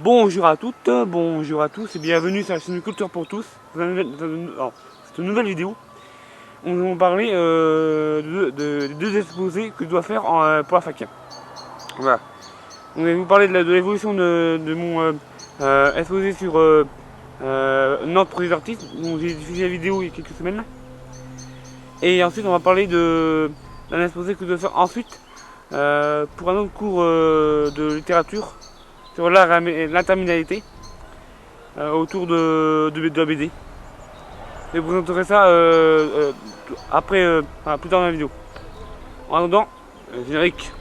Bonjour à toutes, bonjour à tous et bienvenue sur la chaîne Culture pour tous. C'est une nouvelle vidéo. On va parler des deux exposés que je dois faire pour la fac. Voilà. On va vous parler de l'évolution de mon exposé sur Nantes pour les artistes, dont j'ai diffusé la vidéo il y a quelques semaines. Et ensuite on va parler d'un exposé que je dois faire ensuite pour un autre cours de littérature sur l'art et l'interminalité autour de la BD. Je vous présenterai ça plus tard dans la vidéo. En attendant, générique.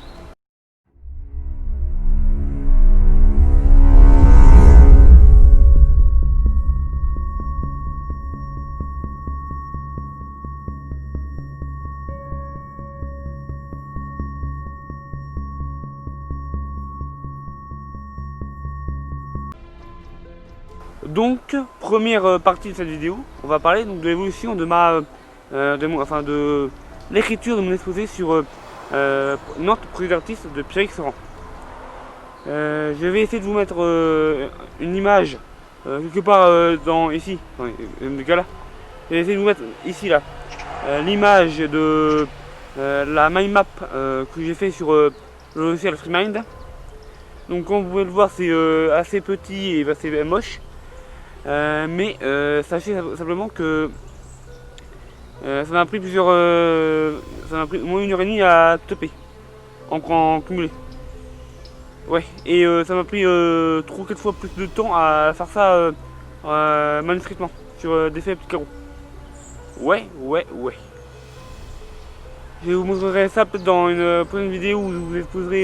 Donc, première partie de cette vidéo, on va parler donc, de l'évolution de de l'écriture de mon exposé sur Nantes pour les artistes de Pierrick Soran. Je vais essayer de vous mettre une image quelque part ici, dans le cas là. Je vais essayer de vous mettre ici là l'image de la mind map que j'ai fait sur le logiciel FreeMind. Donc comme vous pouvez le voir, c'est assez petit et assez moche. Mais sachez simplement que ça m'a pris ça m'a pris au moins 1h30 à taper en cumulé. Ouais, et ça m'a pris 3 ou 4 fois plus de temps à faire ça manuscritement sur des faits petits carreaux. Ouais. Je vous montrerai ça peut-être dans une prochaine vidéo où je vous exposerai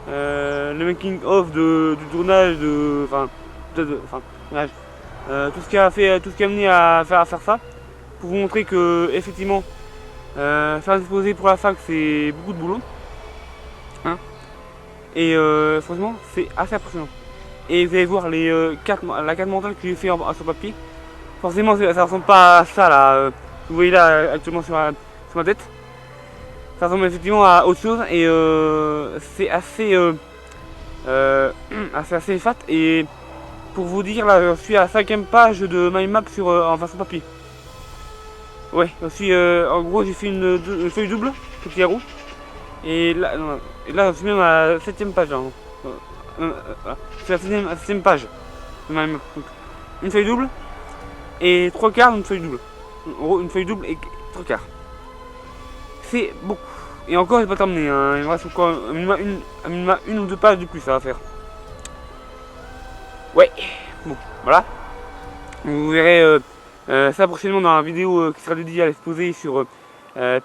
le making of du tournage tout ce qui a amené à faire ça, pour vous montrer que effectivement faire un exposé pour la fac c'est beaucoup de boulot, hein, et franchement c'est assez impressionnant. Et vous allez voir la carte mentale que j'ai fait sur papier. Forcément ça ressemble pas à ça là, que vous voyez là actuellement sur ma tête. Ça ressemble effectivement à autre chose et c'est assez fat. Et pour vous dire, là, je suis à la 5e page de mind map en version papier. Ouais, en gros, j'ai fait une feuille double, petit carreau. Et là, je suis même à la 7e page. Hein. Je suis à la 7e page de mind map. Donc, une feuille double et 3 quarts d'une feuille double. En gros, une feuille double et 3 quarts. C'est beaucoup. Et encore, j'ai pas terminé. Hein. Il me reste encore une ou deux pages de plus à faire. Ouais, bon, voilà. Vous verrez ça prochainement dans la vidéo qui sera dédiée à l'exposé sur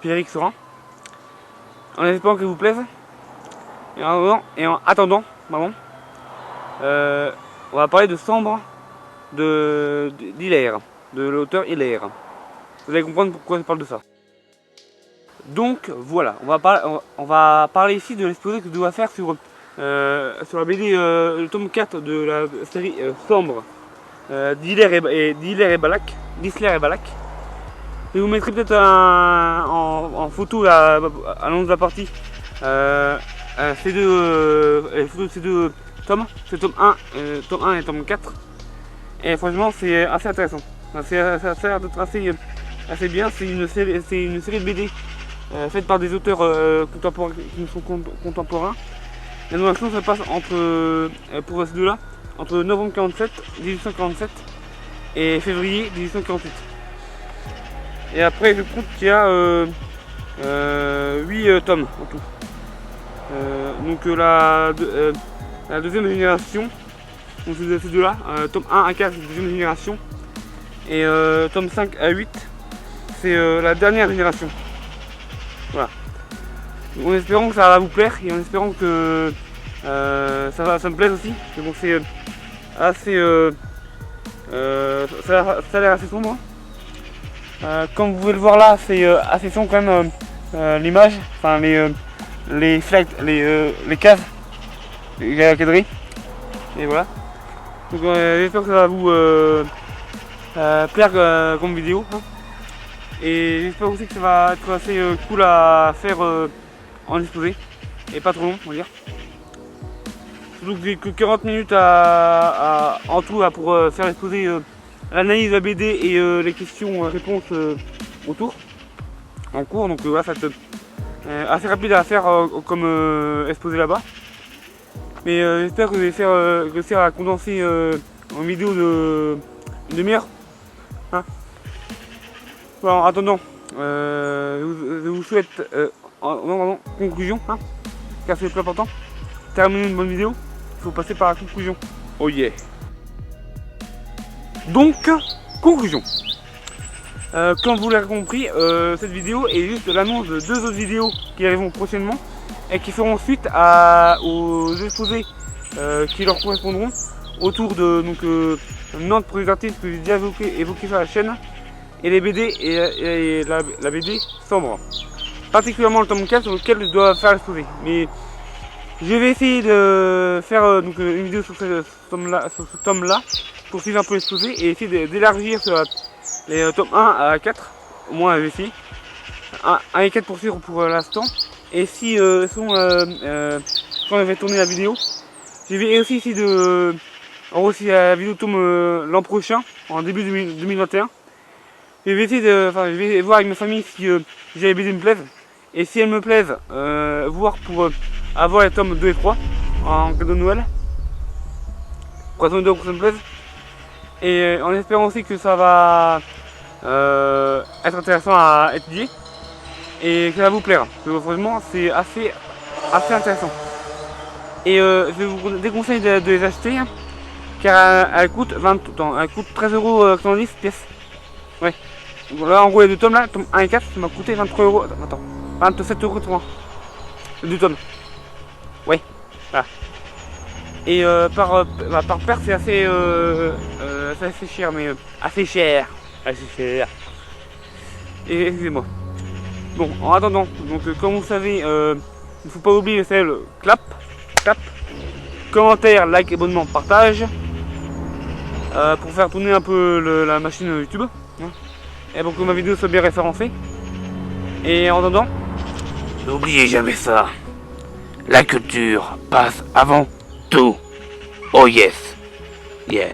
Pierrick Soran. En espérant qu'elle vous plaise. Et en attendant, maman, on va parler de Sambre d'Hilaire, de l'auteur Hilaire. Vous allez comprendre pourquoi je parle de ça. Donc voilà, on va parler ici de l'exposé que je dois faire sur la BD, le tome 4 de la série Sambre d'Hilaire et Balak. Je vous mettrai peut-être en photo à l'annonce de la partie ces photos de ces deux tomes, c'est tome 1 et tome 4. Et franchement c'est assez intéressant. Ça a l'air d'être assez bien. C'est une série de BD faite par des auteurs qui nous sont contemporains. L'animation se passe pour ces deux-là, entre novembre 1847 et février 1848. Et après, je compte qu'il y a 8 tomes en tout. Donc la deuxième génération, donc c'est ces deux-là, tome 1 à 4, c'est la deuxième génération. Et tome 5 à 8, c'est la dernière génération. Voilà. En espérant que ça va vous plaire et en espérant que ça me plaise aussi. Mais bon, c'est assez. Ça a l'air assez sombre. Comme vous pouvez le voir là, c'est assez sombre quand même l'image. Enfin, les flights, les cases, la cadrerie. Et voilà. Donc j'espère que ça va vous plaire comme vidéo. Hein. Et j'espère aussi que ça va être assez cool à faire en exposé. Et pas trop long, on va dire. Surtout que j'ai que 40 minutes en tout pour faire exposer l'analyse de la BD et les questions-réponses autour, en cours. Donc voilà, ça va être assez rapide à faire comme exposé là-bas. Mais j'espère que je vais réussir à condenser en vidéo de une demi-heure. Hein. Voilà, en attendant, je vous souhaite en conclusion, hein, car c'est le plus important. Terminer une bonne vidéo, il faut passer par la conclusion. Oh yeah. Donc, conclusion. Comme vous l'avez compris, cette vidéo est juste l'annonce de 2 autres vidéos qui arriveront prochainement et qui feront suite aux exposés qui leur correspondront autour de Nantes produits d'artistes que j'ai déjà évoqué sur la chaîne, et les BD et la BD sombre, particulièrement le tome 4 sur lequel je dois faire l'exposé. Mais je vais essayer de faire une vidéo sur ce tome là pour suivre un peu l'exposé et essayer d'élargir sur les tomes 1 à 4, au moins je vais essayer. 1 et 4 pour suivre pour l'instant. Et si quand je vais tourner la vidéo, je vais aussi essayer de si la vidéo tombe l'an prochain, en début 2021. Je vais voir avec ma famille si les BD me plaisent. Et si elles me plaisent, voir pour avoir les tomes 2 et 3 en cadeau de Noël. Pour que ça me plaise. Et en espérant aussi que ça va être intéressant à étudier. Et que ça va vous plaire. Parce que franchement, c'est assez intéressant. Et je vous déconseille de les acheter. Hein, car elle coûte 13,90€ pièce. Ouais. Là en gros les 2 tomes là, tome 1 et 4, ça m'a coûté 23€. Attends, 27,80€. Les 2 tomes. Ouais. Voilà. Et par paire c'est assez cher, mais assez cher. Assez cher. Et excusez-moi. Bon, en attendant, donc comme vous savez, il ne faut pas oublier le clap, commentaire, like, abonnement, partage. Pour faire tourner un peu la machine YouTube, hein, et pour que ma vidéo soit bien référencée. Et en attendant, n'oubliez jamais ça, la culture passe avant tout. Oh yes, yeah.